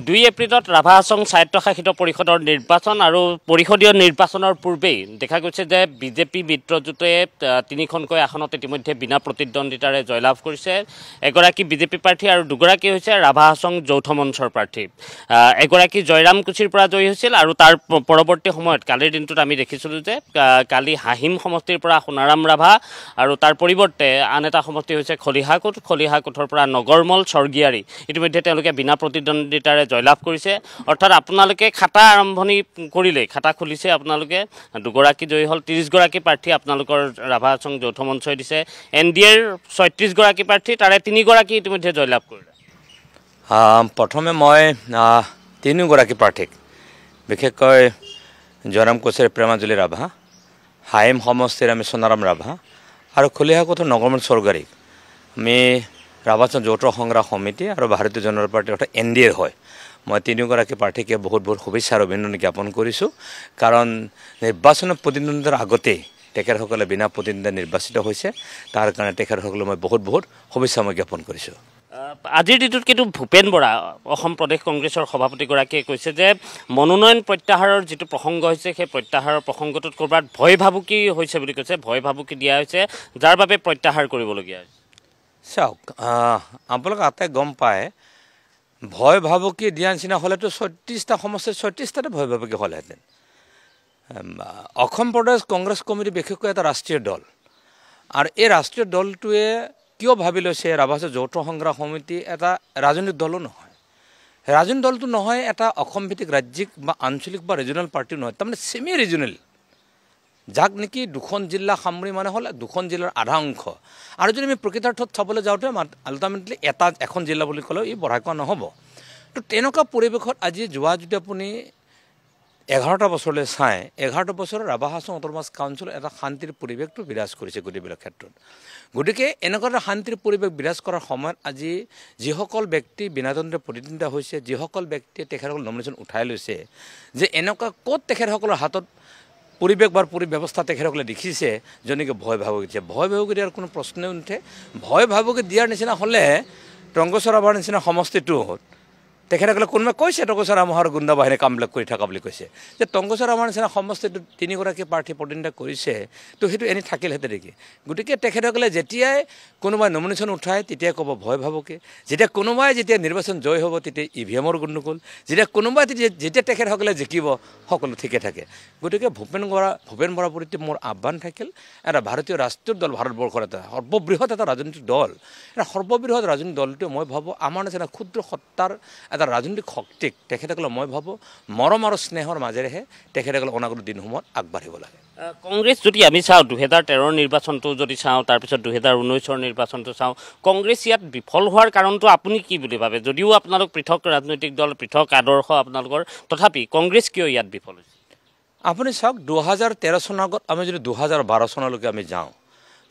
2 এপ্ৰিলত ৰাভা হাছং স্বায়ত্তশাসিত পৰিষদৰ নিৰ্বাচন আৰু পৰিষদীয় নিৰ্বাচনৰ পূৰ্বেই দেখা গৈছে যে বিজেপি মিত্ৰজোঁটে 3খনকৈ আসনত ইতিমধ্যে বিনা প্ৰতিদ্বন্দ্বিতাৰে জয়লাভ কৰিছে। এগৰাকী বিজেপি প্ৰাৰ্থী আৰু দুগৰাকী হৈছে ৰাভা হাছং যৌথ মঞ্চৰ প্ৰাৰ্থী। এগৰাকী জয়ৰাম কুছিৰ পৰা জয়ী হৈছিল আৰু তাৰ পৰৱৰ্তী সময়ত কালিৰ দিনটোত আমি দেখিছিলোঁ যে কালি হাহিম সমষ্টিৰ পৰা সোণাৰাম ৰাভা আৰু তাৰ পৰিৱৰ্তে আন এটা সমষ্টি হৈছে খলিহাকোটৰ পৰা নগৰমল স্বৰ্গীয়াৰী ইতিমধ্যে তেওঁলোকে বিনা প্ৰতিদ্বন্দ্বিতাৰে জয়লাভ কৰিছে। অৰ্থাৎ আপোনালোকে খাতা আৰম্ভণি কৰিলে, খাতা খুলিছে আপোনালোকে, দুগৰাকী জয়ী হ'ল, 30গৰাকী প্ৰাৰ্থী আপোনালোকৰ ৰাভা হাছং যৌথ মঞ্চই দিছে। NDAৰ 36গৰাকী প্ৰাৰ্থী, তাৰে 3গৰাকী ইতিমধ্যে জয়লাভ কৰিলে। প্ৰথমে মই 3গৰাকী প্ৰাৰ্থীক বিশেষকৈ জয়ৰাম কুছিৰ প্ৰেমাঞ্জলি ৰাভা, হাইম সমষ্টিৰ আমি সোণাৰাম ৰাভা আৰু খলিহাকোটৰ নগৰমল স্বৰ্গীয়াৰীক আমি ৰাভা হাছং যৌথ সংগ্ৰাম সমিতি আৰু ভাৰতীয় জনতা পাৰ্টি অৰ্থাৎ NDAৰ হয় মই 3গৰাকী প্ৰাৰ্থীকে বহুত শুভেচ্ছা আৰু অভিনন্দন জ্ঞাপন কৰিছোঁ। কাৰণ নিৰ্বাচনৰ প্ৰতিদ্বন্দ্বিতাৰ আগতেই তেখেতসকলে বিনা প্ৰতিদ্বন্দ্বিতা নিৰ্বাচিত হৈছে, তাৰ কাৰণে তেখেতসকলে মই বহুত শুভেচ্ছা মই জ্ঞাপন কৰিছোঁ। আজিৰ দিনটোত কিন্তু ভূপেন বৰা অসম প্ৰদেশ কংগ্ৰেছৰ সভাপতিগৰাকীয়ে কৈছে যে মনোনয়ন প্ৰত্যাহাৰৰ যিটো প্ৰসংগ হৈছে সেই প্ৰত্যাহাৰৰ প্ৰসংগটোত ক'ৰবাত ভয় ভাবুকি হৈছে বুলি কৈছে, ভয় ভাবুকি দিয়া হৈছে যাৰ বাবে প্ৰত্যাহাৰ কৰিবলগীয়া হৈছে। চাওক, আপোনালোকে আটাই গম পায় ভয় ভাবুকি দিয়া নিচিনা হ'লেতো 36টা সমষ্টিৰ 36টাতে ভয় ভাবুকি হ'লহেঁতেন। অসম প্ৰদেশ কংগ্ৰেছ কমিটি বিশেষকৈ এটা ৰাষ্ট্ৰীয় দল আৰু এই ৰাষ্ট্ৰীয় দলটোৱে কিয় ভাবি লৈছে ৰাভা হাছং যৌথ সংগ্ৰাম সমিতি এটা ৰাজনৈতিক দলো নহয়, ৰাজনৈতিক দলটো নহয়, এটা অসম ভিত্তিক ৰাজ্যিক বা আঞ্চলিক বা ৰিজনেল পাৰ্টিও নহয়, তাৰমানে ছেমি ৰিজনেল, যাক নেকি 2খন জিলা সামৰি মানে হ'ল 2খন জিলাৰ আধা অংশ। আৰু যদি আমি প্ৰকৃতাৰ্থত চাবলৈ যাওঁতে আল্টিমেটলি এখন জিলা বুলি ক'লেও ই বঢ়াই কোৱা নহ'ব। তো তেনেকুৱা পৰিৱেশত আজি যোৱা যদি আপুনি 11টা বছৰলৈ চাই 11টা বছৰৰ ৰাভা হাছং অট'নমাছ কাউন্সিলত এটা শান্তিৰ পৰিৱেশটো বিৰাজ কৰিছে গোটেইবিলাক ক্ষেত্ৰত। গতিকে এনেকুৱা এটা শান্তিৰ পৰিৱেশ বিৰাজ কৰাৰ সময়ত আজি যিসকল ব্যক্তি বিনাতন্ত্ৰে প্ৰতিদ্বন্দ্বিতা হৈছে, যিসকল ব্যক্তিয়ে তেখেতসকল নমিনেশ্যন উঠাই লৈছে, যে এনেকুৱা ক'ত তেখেতসকলৰ হাতত পৰিৱেশ বা ব্যৱস্থা তেখেতসকলে দেখিছে যেনেকৈ ভয় ভাবুকি দিছে। ভয় ভাবুকি দিয়াৰ কোনো প্ৰশ্নই নুঠে। ভয় ভাবুকি দিয়াৰ নিচিনা হ'লে টংকেশ্বৰ ৰাভাৰ নিচিনা সমষ্টিটোত তেখেতসকলে কোনোবাই কৈছে টংকেশ্বৰ ৰাভাৰ গুণ্ডা বাহিনী কামবিলাক কৰি থকা বুলি কৈছে, যে টংকেশ্বৰ ৰাভাৰ নিচিনা সমষ্টিটোত 3গৰাকী প্ৰাৰ্থী প্ৰতিদ্বন্দ্বিতা কৰিছে, তো সেইটো এনেই থাকিলহেঁতেন নেকি? গতিকে তেখেতসকলে যেতিয়াই কোনোবাই নমিনেশ্যন উঠায় তেতিয়াই ক'ব ভয় ভাবুকি, যেতিয়া নিৰ্বাচন জয় হ'ব তেতিয়া EVMৰ গণ্ডগোল, যেতিয়া তেখেতসকলে জিকিব সকলো ঠিকে থাকে। গতিকে ভূপেন বৰাৰ প্ৰতি মোৰ আহ্বান থাকিল, এটা ভাৰতীয় ৰাষ্ট্ৰীয় দল, ভাৰতবৰ্ষৰ এটা সৰ্ববৃহৎ এটা ৰাজনৈতিক দল, এটা সৰ্ববৃহৎ ৰাজনৈতিক দলটোৱে মই ভাবোঁ আমাৰ নিচিনা ক্ষুদ্ৰ সত্তাৰ এটা ৰাজনৈতিক শক্তিক তেখেতসকলে মই ভাবোঁ মৰম আৰু স্নেহৰ মাজেৰেহে তেখেতসকলে অনাগত দিনসমূহত আগবাঢ়িব লাগে। কংগ্ৰেছ যদি আমি চাওঁ 2013ৰ নিৰ্বাচনটো যদি চাওঁ, তাৰপিছত 2019ৰ নিৰ্বাচনটো চাওঁ, কংগ্ৰেছ ইয়াত বিফল হোৱাৰ কাৰণটো আপুনি কি বুলি ভাবে? যদিও আপোনালোক পৃথক ৰাজনৈতিক দল, পৃথক আদৰ্শ আপোনালোকৰ, তথাপি কংগ্ৰেছ কিয় ইয়াত বিফল হৈছে? আপুনি চাওক, 2013 চনৰ আগত আমি যদি 2012 চনলৈকে আমি যাওঁ,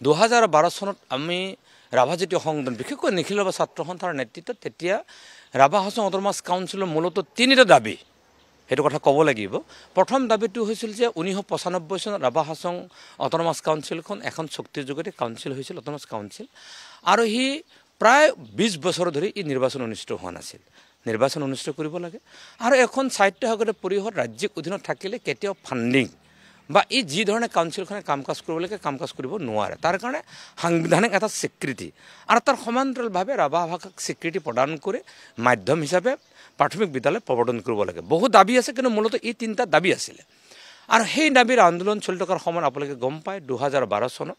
2012 চনত আমি ৰাভা জাতীয় সংগঠন বিশেষকৈ নিখিল ৰাভা ছাত্ৰ সন্থাৰ নেতৃত্বত তেতিয়া ৰাভা হাছং অট'নমাছ কাউন্সিলৰ মূলতঃ 3টা দাবী, সেইটো কথা ক'ব লাগিব। প্ৰথম দাবীটো হৈছিল যে 1995 চনত ৰাভা হাছং অট'নমাছ কাউন্সিলখন এখন চুক্তিৰ যোগেদি কাউন্সিল হৈছিল, অট'নমাছ কাউন্সিল, আৰু সি প্ৰায় 20 বছৰ ধৰি এই নিৰ্বাচন অনুষ্ঠিত হোৱা নাছিল। নিৰ্বাচন অনুষ্ঠিত কৰিব লাগে আৰু এখন স্বায়ত্তশাসিত পৰিষদ ৰাজ্যিক অধীনত থাকিলে কেতিয়াও ফাণ্ডিং বা এই যি ধৰণে কাউন্সিলখনে কাম কাজ কৰিব লাগে কাম কাজ কৰিব নোৱাৰে। তাৰ কাৰণে সাংবিধানিক এটা স্বীকৃতি আৰু তাৰ সমান্তৰালভাৱে ৰাভা ভাষাক স্বীকৃতি প্ৰদান কৰি মাধ্যম হিচাপে প্ৰাথমিক বিদ্যালয় প্ৰৱৰ্তন কৰিব লাগে। বহু দাবী আছে, কিন্তু মূলতঃ এই 3টা দাবী আছিলে। আৰু সেই দাবীৰ আন্দোলন চলি থকাৰ সময়ত আপোনালোকে গম পায় 2012 চনত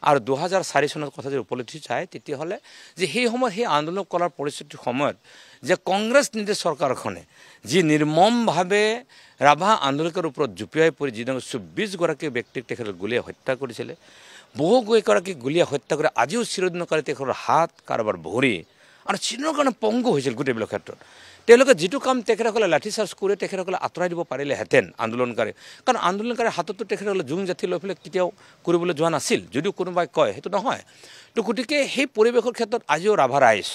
আৰু 2004 চনত কথা যদি উপলব্ধি চায় তেতিয়াহ'লে যে সেই সময়ত সেই আন্দোলন কৰাৰ পৰিস্থিতিৰ সময়ত যে কংগ্ৰেছ নীতি চৰকাৰখনে যি নিৰ্মমভাৱে ৰাভা আন্দোলনৰ ওপৰত জুপিয়াই পৰি যিদৰে 24গৰাকী ব্যক্তিক তেখেতে গুলীয়াই হত্যা কৰিছিলে, বহুকেইগৰাকী গুলীয়াই হত্যা কৰি আজিও চিৰদিনৰ কাৰণে তেখেতৰ হাত, কাৰোবাৰ ভৰি আৰু চিনৰ কাৰণে পংগু হৈছিল গোটেইবিলাক ক্ষেত্ৰত। তেওঁলোকে যিটো কাম তেখেতসকলে লাঠিচাৰ্জ কৰি তেখেতসকলে আঁতৰাই দিব পাৰিলেহেঁতেন আন্দোলনকাৰী, কাৰণ আন্দোলনকাৰীৰ হাততো তেখেতসকলে জুং জাঠি লৈ পেলাই কেতিয়াও কৰিবলৈ যোৱা নাছিল, যদিও কোনোবাই কয় সেইটো নহয়। তো গতিকে সেই পৰিৱেশৰ ক্ষেত্ৰত আজিও ৰাভা ৰাইজ,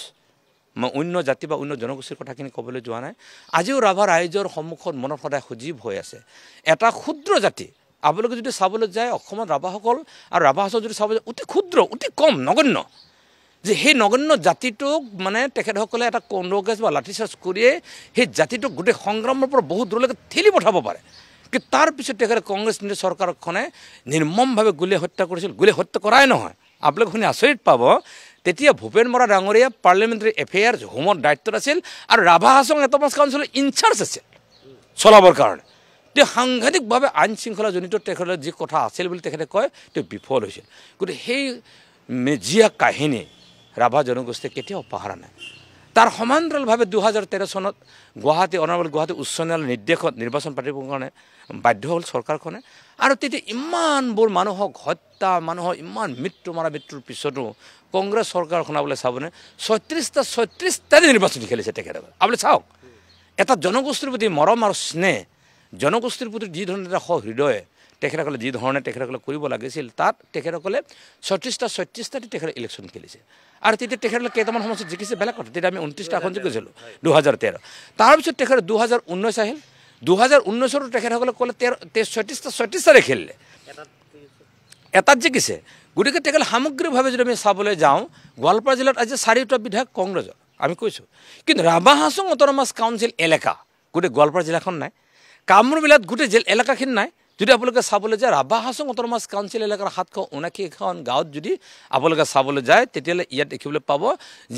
মই অন্য জাতি বা অন্য জনগোষ্ঠীৰ কথাখিনি ক'বলৈ যোৱা নাই, আজিও ৰাভা ৰাইজৰ সন্মুখত মনত সদায় সজীৱ হৈ আছে এটা ক্ষুদ্ৰ জাতি। আপোনালোকে যদি চাবলৈ যায় অসমত ৰাভাসকল আৰু ৰাভা হাছং যদি চাবলৈ যায় অতি ক্ষুদ্ৰ, অতি কম, নগণ্য, যে সেই নগণ্য জাতিটোক মানে তেখেতসকলে এটা কণ্ডগেছ বা লাঠিচাৰ্জ কৰিয়ে সেই জাতিটোক গোটেই সংগ্ৰামৰ পৰা বহুত দূৰলৈকে ঠেলি পঠাব পাৰে। কিন্তু তাৰপিছত তেখেতে কংগ্ৰেছ নিজৰ চৰকাৰখনে নিৰ্মমভাৱে গুলীয়াই হত্যা কৰিছিল। গুলীয়াই হত্যা কৰাই নহয়, আপোনালোকে শুনি আচৰিত পাব, তেতিয়া ভূপেন বৰা ডাঙৰীয়া পাৰ্লিয়ামেণ্টাৰী এফেয়াৰ্ছ হোমৰ দায়িত্বত আছিল আৰু ৰাভা হাছং এটমাছ কাউন্সিলৰ ইনচাৰ্জ আছিল চলাবৰ কাৰণে। তেওঁ সাংঘাতিকভাৱে আইন শৃংখলাজনিত তেখেতৰ যি কথা আছিল বুলি তেখেতে কয়, তেওঁ বিফল হৈছিল। গতিকে সেই মেজিয়া কাহিনী ৰাভা জনগোষ্ঠীয়ে কেতিয়াও পাহৰা নাই। তাৰ সমান্তৰালভাৱে 2013 চনত অনাৰেবল গুৱাহাটী উচ্চ ন্যায়ালয়ৰ নিৰ্দেশত নিৰ্বাচন পাতিবৰ কাৰণে বাধ্য হ'ল চৰকাৰখনে। আৰু তেতিয়া ইমানবোৰ মানুহক হত্যা, মানুহৰ ইমান মৃত্যুৰ পিছতো কংগ্ৰেছ চৰকাৰখন আপোনালোকে চাবনে 36টা নিৰ্বাচন খেলিছে তেখেতসকলে। আপোনালোকে চাওক, এটা জনগোষ্ঠীৰ প্ৰতি মৰম আৰু স্নেহ, জনগোষ্ঠীৰ প্ৰতি যি ধৰণৰ এটা সহৃদয় তেখেতসকলে যি ধৰণে তেখেতসকলে কৰিব লাগিছিল, তাত তেখেতসকলে 36টা তেখেতে ইলেকশ্যন খেলিছে। আৰু তেতিয়া তেখেতসকলে কেইটামান সমস্যাত জিকিছে বেলেগ কথা, তেতিয়া আমি 29টা আসন জিকিছিলোঁ 2013। তাৰপিছত তেখেতে 2019 আহিল, 2019 তেখেতসকলে ক'লে 36টা খেলিলে, এটাত জিকিছে। গতিকে তেখেতে সামগ্ৰিকভাৱে যদি আমি চাবলৈ যাওঁ, গোৱালপাৰা জিলাত আজি 4টা বিধায়ক কংগ্ৰেছৰ আমি কৈছোঁ। কিন্তু ৰাভা হাছং অট'নমাছ কাউন্সিল এলেকা গোটেই গোৱালপাৰা জিলাখন নাই, কামৰূপ জিলাত গোটেই এলেকাখিনি নাই। যদি আপোনালোকে চাবলৈ যায়, ৰাভা হাছং অট'নমাছ কাউন্সিল এলেকাৰ 779খন গাঁৱত যদি আপোনালোকে চাবলৈ যায়, তেতিয়াহ'লে ইয়াত দেখিবলৈ পাব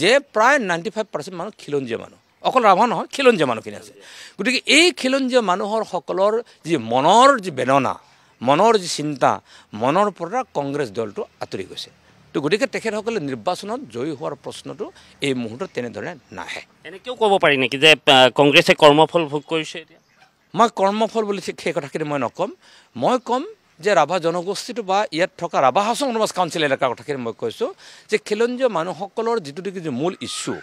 যে প্ৰায় 95% মানুহ খিলঞ্জীয়া মানুহ, অকল ৰাভা নহয়, খিলঞ্জীয়া মানুহখিনি আছে। গতিকে এই খিলঞ্জীয়া মানুহৰ সকলৰ যি মনৰ যি বেদনা, মনৰ যি চিন্তা, মনৰ পৰা কংগ্ৰেছ দলটো আঁতৰি গৈছে। তো গতিকে তেখেতসকলে নিৰ্বাচনত জয়ী হোৱাৰ প্ৰশ্নটো এই মুহূৰ্তত তেনেধৰণে নাহে। এনেকৈও ক'ব পাৰি নেকি যে কংগ্ৰেছে কৰ্মফল ভোগ কৰিছে? এতিয়া মই কৰ্মফল বুলি সেই কথাখিনি মই নক'ম, মই ক'ম যে ৰাভা জনগোষ্ঠীটো বা ইয়াত থকা ৰাভা হাছং অট'নমাছ কাউন্সিল এলেকাৰ কথাখিনি মই কৈছোঁ যে খিলঞ্জীয়া মানুহসকলৰ যিটো নেকি যে মূল ইছ্যু,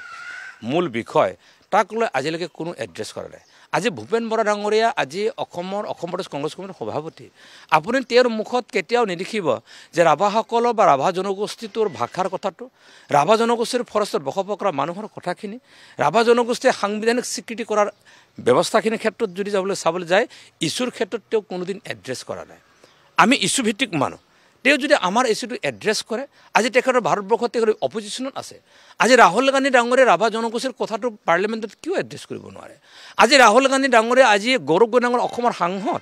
মূল বিষয়, তাক লৈ আজিলৈকে কোনো এড্ৰেছ কৰা নাই। আজি ভূপেন বৰা ডাঙৰীয়া আজি অসম প্ৰদেশ কংগ্ৰেছ কমিটিৰ সভাপতি, আপুনি তেওঁৰ মুখত কেতিয়াও নেদেখিব যে ৰাভাসকলৰ বা ৰাভা জনগোষ্ঠীটোৰ ভাষাৰ কথাটো, ৰাভা জনগোষ্ঠীৰ ফৰেষ্টত বসবাস কৰা মানুহৰ কথাখিনি, ৰাভা জনগোষ্ঠীয়ে সাংবিধানিক স্বীকৃতি কৰাৰ ব্যৱস্থাখিনিৰ ক্ষেত্ৰত যদি চাবলৈ যায়, ইছ্যুৰ ক্ষেত্ৰত তেওঁ কোনোদিন এড্ৰেছ কৰা নাই। আমি ইছ্যু ভিত্তিক মানুহ, তেওঁ যদি আমাৰ ইছ্যুটো এড্ৰেছ কৰে, আজি তেখেতৰ ভাৰতবৰ্ষত তেখেতৰ অপজিশ্যনত আছে। আজি ৰাহুল গান্ধী ডাঙৰীয়া ৰাভা জনগোষ্ঠীৰ কথাটো পাৰ্লিয়ামেণ্টত কিয় এড্ৰেছ কৰিব নোৱাৰে? আজি ৰাহুল গান্ধী ডাঙৰীয়া আজি গৌৰৱ গগৈ ডাঙৰ অসমৰ সাংসদ,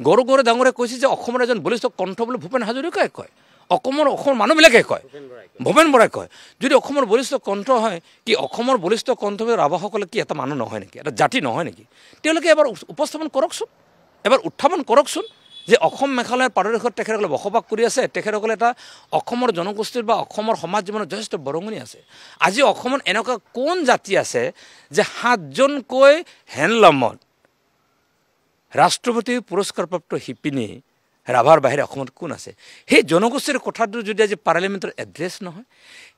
গৌৰৱ গগৈ ডাঙৰীয়া কৈছে যে অসমৰ এজন বলিষ্ঠ কণ্ঠ বুলি ভূপেন হাজৰিকাই কয়, অসমৰ মানুহবিলাকে কয়, ভূপেন বৰাই কয়। যদি অসমৰ বলিষ্ঠ কণ্ঠ হয়, কি অসমৰ বলিষ্ঠ কণ্ঠ ৰাভাসকলে কি এটা মানুহ নহয় নেকি, এটা জাতি নহয় নেকি? তেওঁলোকে এবাৰ উপস্থাপন কৰকচোন, এবাৰ উত্থাপন কৰকচোন যে অসম মেঘালয়ৰ পাদদেশত তেখেতসকলে বসবাস কৰি আছে, তেখেতসকলে এটা অসমৰ জনগোষ্ঠীৰ বা অসমৰ সমাজ জীৱনত যথেষ্ট বৰঙণি আছে। আজি অসমত এনেকুৱা কোন জাতি আছে যে 7জনকৈ হেণ্ডলুমত ৰাষ্ট্ৰপতি পুৰস্কাৰপ্ৰাপ্ত শিপিনী ৰাভাৰ বাহিৰে অসমত কোন আছে? সেই জনগোষ্ঠীৰ কথাটো যদি আজি পাৰ্লিয়ামেণ্টৰ এড্ৰেছ নহয়,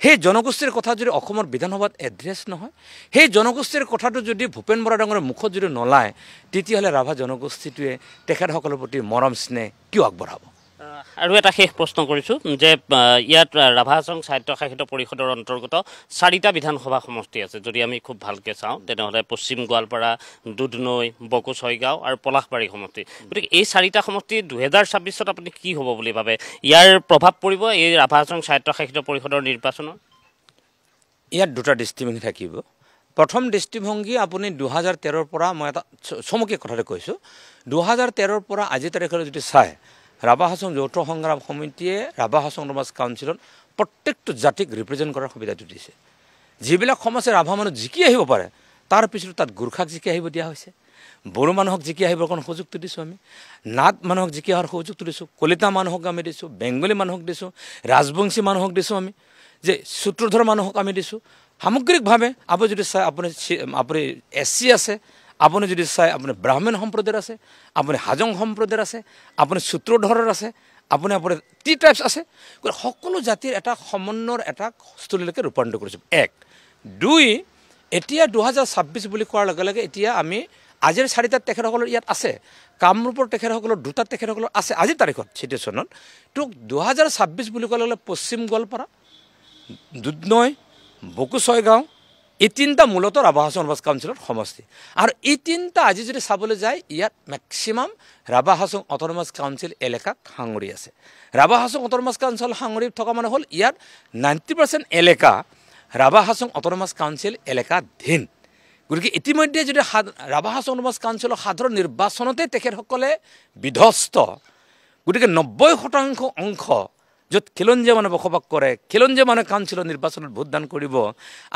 সেই জনগোষ্ঠীৰ কথা যদি অসমৰ বিধানসভাত এড্ৰেছ নহয়, সেই জনগোষ্ঠীৰ কথাটো যদি ভূপেন বৰা ডাঙৰীয়াৰ মুখত যদি নোলায়, তেতিয়াহ'লে ৰাভা জনগোষ্ঠীটোৱে তেখেতসকলৰ প্ৰতি মৰম স্নেহ কিয় আগবঢ়াব? আৰু এটা শেষ প্ৰশ্ন কৰিছোঁ যে ইয়াত ৰাভা হাছং স্বায়ত্তশাসিত পৰিষদৰ অন্তৰ্গত 4টা বিধানসভা সমষ্টি আছে। যদি আমি খুব ভালকৈ চাওঁ তেনেহ'লে পশ্চিম গোৱালপাৰা, দুধনৈ, বকোছয়গাঁও আৰু পলাশবাৰী সমষ্টি। গতিকে এই 4টা সমষ্টি 2026ত আপুনি কি হ'ব বুলি ভাবে? ইয়াৰ প্ৰভাৱ পৰিব এই ৰাভা হাছং স্বায়ত্তশাসিত পৰিষদৰ নিৰ্বাচনত? ইয়াত দুটা দৃষ্টিভংগী থাকিব। প্ৰথম দৃষ্টিভংগী, আপুনি 2013ৰ পৰা মই এটা চমুকীয়া কথাতে কৈছোঁ, 2013ৰ পৰা আজি তাৰিখলৈ যদি চায়, ৰাভা হাছং যৌথ সংগ্ৰাম সমিতিয়ে ৰাভা হাছং অট'নমাছ কাউন্সিলত প্ৰত্যেকটো জাতিক ৰিপ্ৰেজেণ্ট কৰাৰ সুবিধাটো দিছে। যিবিলাক সমস্যাই ৰাভা মানুহ জিকি আহিব পাৰে, তাৰ পিছতো তাত গোৰ্খাক জিকি আহিব দিয়া হৈছে, বড়ো মানুহক জিকি আহিবৰ কাৰণে সুযোগটো দিছোঁ আমি, নাথ মানুহক জিকি অহাৰ সুযোগটো দিছোঁ, কলিতা মানুহক আমি দিছোঁ, বেংগলী মানুহক দিছোঁ, ৰাজবংশী মানুহক দিছোঁ, আমি যে সূত্ৰধৰ মানুহক আমি দিছোঁ। সামগ্ৰিকভাৱে আপুনি যদি চাই, আপুনি SC আছে, আপুনি যদি চাই আপুনি ব্ৰাহ্মণ সম্প্ৰদায়ৰ আছে, আপুনি হাজং সম্প্ৰদায়ৰ আছে, আপুনি সূত্ৰধৰৰ আছে, আপুনি টি ট্ৰাইবছ আছে। সকলো জাতিৰ এটা সমন্বয়ৰ এটা স্থলীলৈকে ৰূপান্তৰিত কৰিছোঁ। 1, 2, এতিয়া 2026 বুলি কোৱাৰ লগে লগে এতিয়া আমি আজিৰ 4টাত তেখেতসকলৰ ইয়াত আছে, কামৰূপৰ তেখেতসকলৰ 2টাত তেখেতসকলৰ আছে আজিৰ তাৰিখত চিটুৱেশ্যনত। তো 2026 বুলি কোৱাৰ লগে লগে পশ্চিম গোৱালপাৰা, দুধনৈ, বকোছয়গাঁও এই তিনিটা মূলতঃ ৰাভা হাছং অট'নমাছ কাউন্সিলৰ সমষ্টি আৰু এই তিনিটা আজি যদি চাবলৈ যায় ইয়াত maximum Rabha Hasong autonomous council এলেকাক সাঙুৰি আছে ৰাভা হাছং অট'নমাছ কাউন্সিল সাঙুৰি থকা মানে হ'ল ইয়াত 90% এলেকা ৰাভা হাছং অট'নমাছ কাউন্সিল এলেকাধীন গতিকে ইতিমধ্যে যদি ৰাভা হাছং অট'নমাছ কাউন্সিলৰ সাধাৰণ নিৰ্বাচনতে তেখেতসকলে বিধ্বস্ত গতিকে 90% অংশ য'ত খিলঞ্জীয়া মানুহ বসবাস কৰে খিলঞ্জীয়া মানুহে কাউন্সিলৰ নিৰ্বাচনত ভোটদান কৰিব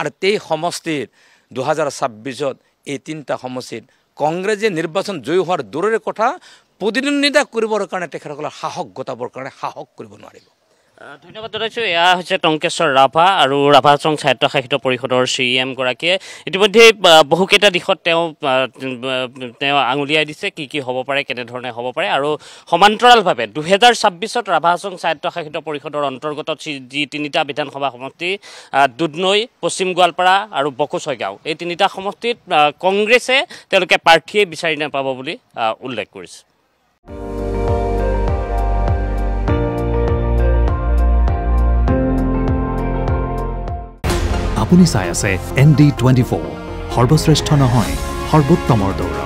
আৰু এই সমষ্টিত 2026ত এই তিনিটা সমষ্টিত কংগ্ৰেছে নিৰ্বাচন জয়ী হোৱাৰ দূৰৰে কথা প্ৰতিদ্বন্দ্বিতা কৰিবৰ কাৰণে তেখেতসকলৰ সাহস গোটাবৰ কাৰণে সাহস কৰিব নোৱাৰিব ধন্যবাদ জনাইছোঁ এয়া হৈছে টংকেশ্বৰ ৰাভা আৰু ৰাভা হাছং স্বায়ত্তশাসিত পৰিষদৰ CEM গৰাকীয়ে ইতিমধ্যে বহুকেইটা দিশত তেওঁ আঙুলিয়াই দিছে কি হ'ব পাৰে কেনেধৰণে হ'ব পাৰে আৰু সমান্তৰালভাৱে 2026ত ৰাভা হাছং স্বায়ত্তশাসিত পৰিষদৰ অন্তৰ্গত যি তিনিটা বিধানসভা সমষ্টি দুধনৈ পশ্চিম গোৱালপাৰা আৰু বকোছয়গাঁও এই তিনিটা সমষ্টিত কংগ্ৰেছে তেওঁলোকে প্ৰাৰ্থীয়ে বিচাৰি নাপাব বুলি উল্লেখ কৰিছে আপুনি চাই আছে ND24 সৰ্বশ্ৰেষ্ঠ নহয় সৰ্বোত্তমৰ দৌৰা